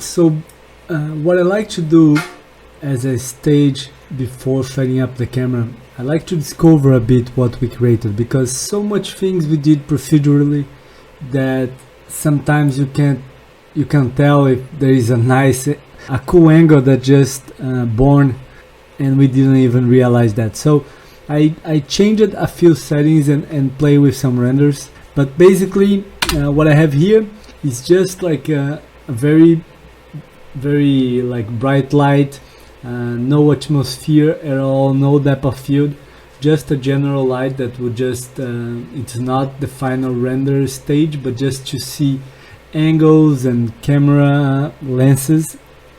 So what I like to do as a stage before setting up the camera, I like to discover a bit what we created, because so much things we did procedurally that sometimes you can't tell if there is a cool angle that just born and we didn't even realize that. So I changed a few settings and play with some renders, but basically what I have here is just like a very like bright light, no atmosphere at all, no depth of field, just a general light that would just it's not the final render stage, but just to see angles and camera lenses,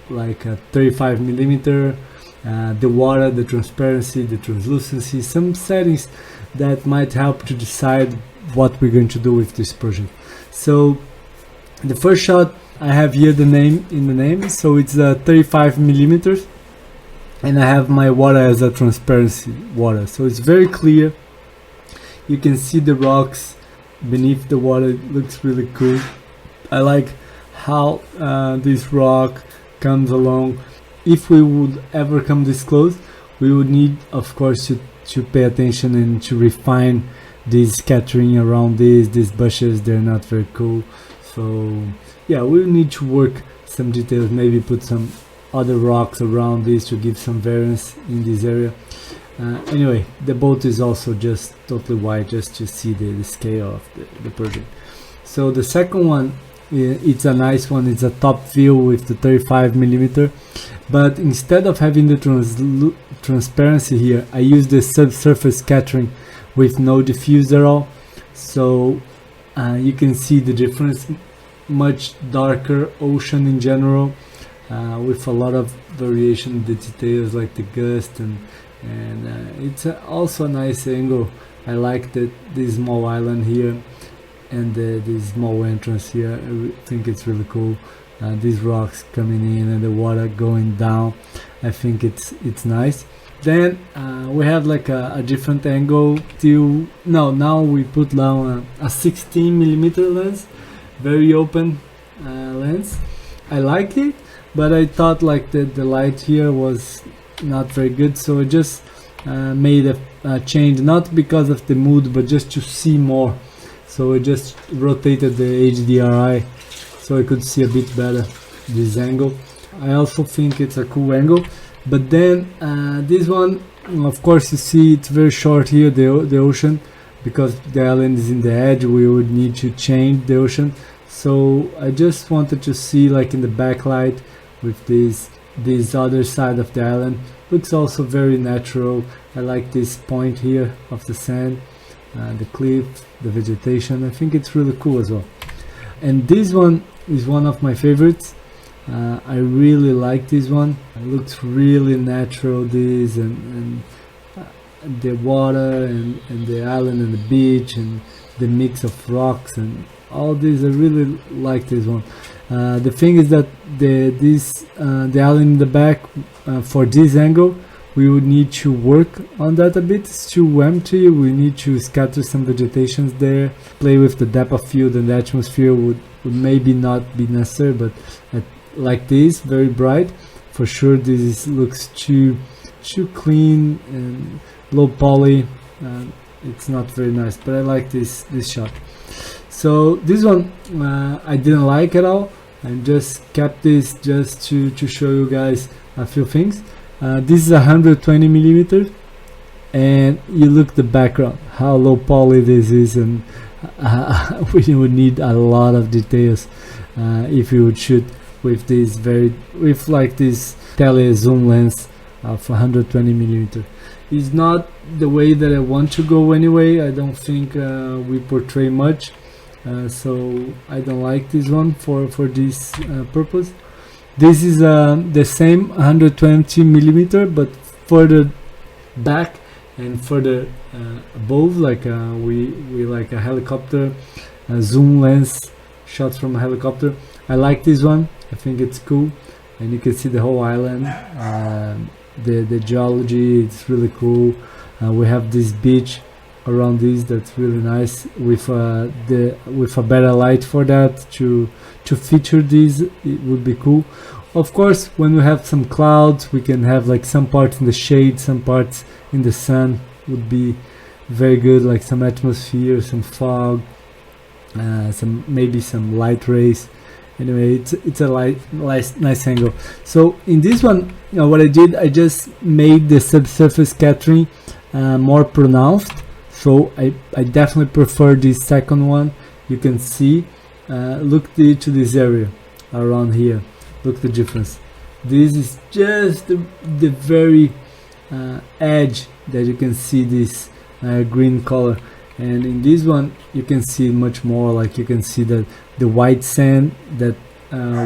like a 35 millimeter, the water, the transparency, the translucency, some settings that might help to decide what we're going to do with this project. So the first shot I have here the name, so it's 35 millimeters, and I have my water as a transparency water, so it's very clear. You can see the rocks beneath the water. It looks really cool. I like how this rock comes along. If we would ever come this close, we would need, of course, to pay attention and to refine this scattering around these bushes. They're not very cool, so yeah, we'll need to work some details, maybe put some other rocks around this to give some variance in this area. Anyway, the boat is also just totally white, just to see the scale of the project. So the second one, it's a nice one. It's a top view with the 35 millimeter, but instead of having the transparency here, I use the subsurface scattering with no diffuse at all. So you can see the difference. Much darker ocean in general, with a lot of variation in the details, like the gust, and it's also a nice angle. I like this small island here and this small entrance here. I think it's really cool. These rocks coming in and the water going down, I think it's nice. Then we have like a different angle now we put down a 16 millimeter lens, very open lens. I like it, but I thought like the light here was not very good, so I just made a change, not because of the mood, but just to see more. So I just rotated the HDRI so I could see a bit better this angle. I also think it's a cool angle, but then this one, of course, you see it's very short here, the ocean, because the island is in the edge. We would need to change the ocean, so I just wanted to see like in the backlight with this other side of the island. Looks also very natural. I like this point here of the sand, the cliff, the vegetation. I think it's really cool as well. And this one is one of my favorites. I really like this one. It looks really natural, this and the water and the island and the beach and the mix of rocks and all this. I really like this one. The thing is that the island in the back, for this angle, we would need to work on that a bit. It's too empty. We need to scatter some vegetations there, play with the depth of field, and the atmosphere would maybe not be necessary, but like this, very bright, for sure this looks too clean and low poly. It's not very nice, but I like this shot. So this one I didn't like at all. I just kept this just to show you guys a few things. This is 120 millimeters, and you look the background, how low poly this is, and we would need a lot of details if you would shoot with this like this tele zoom lens of 120 millimeter. It's not the way that I want to go anyway. I don't think we portray much, so I don't like this one for this purpose. This is the same 120 millimeter, but further back and further above, like we like a helicopter zoom lens shots from a helicopter. I like this one. I think it's cool, and you can see the whole island. The geology, it's really cool. We have this beach around this. That's really nice with with a better light for that to feature these. It would be cool. Of course, when we have some clouds, we can have like some parts in the shade, some parts in the sun. Would be very good, like some atmosphere, some fog, some maybe some light rays. Anyway, it's a nice angle. So in this one, what I did, I just made the subsurface scattering more pronounced. So I definitely prefer this second one. You can see, look to this area around here. Look the difference. This is just the very edge that you can see this green color, and in this one you can see much more. Like you can see that the white sand that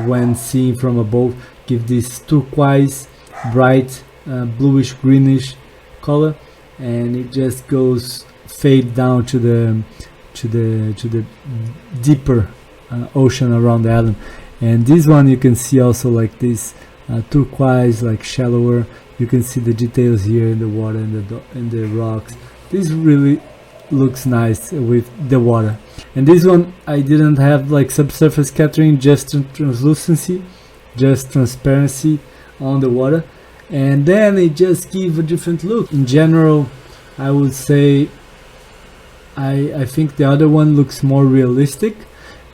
when seen from above give this turquoise, bright bluish greenish color, and it just goes fade down to the deeper ocean around the island. And this one you can see also like this turquoise, like shallower. You can see the details here in the water and the rocks. This really looks nice with the water. And this one I didn't have like subsurface scattering, just translucency, just transparency on the water, and then it just gives a different look. In general, I would say I think the other one looks more realistic,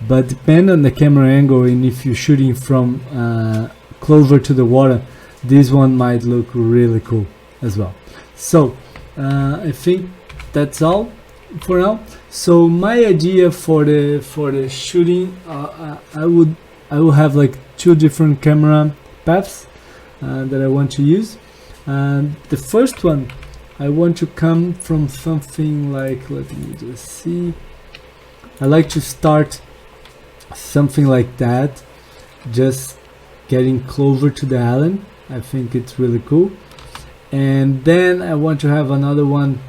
but depending on the camera angle and if you're shooting from closer to the water, this one might look really cool as well. So I think that's all for now. So my idea for the shooting, I will have like two different camera paths that I want to use. The first one, I want to come from something like, let me just see, I like to start something like that, just getting closer to the island. I think it's really cool. And then I want to have another one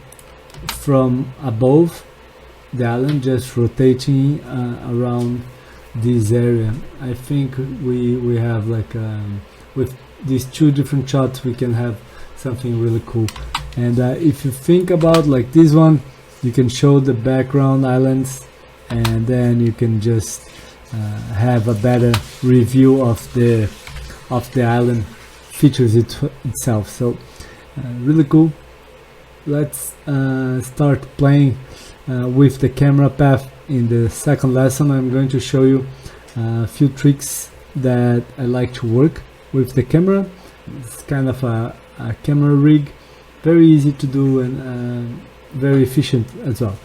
from above the island, just rotating around this area. I think we have like with these two different shots we can have something really cool. And if you think about like this one, you can show the background islands, and then you can just have a better review of the island features itself. So really cool. Let's start playing with the camera path. In the second lesson I'm going to show you a few tricks that I like to work with the camera. It's kind of a camera rig, very easy to do and very efficient as well.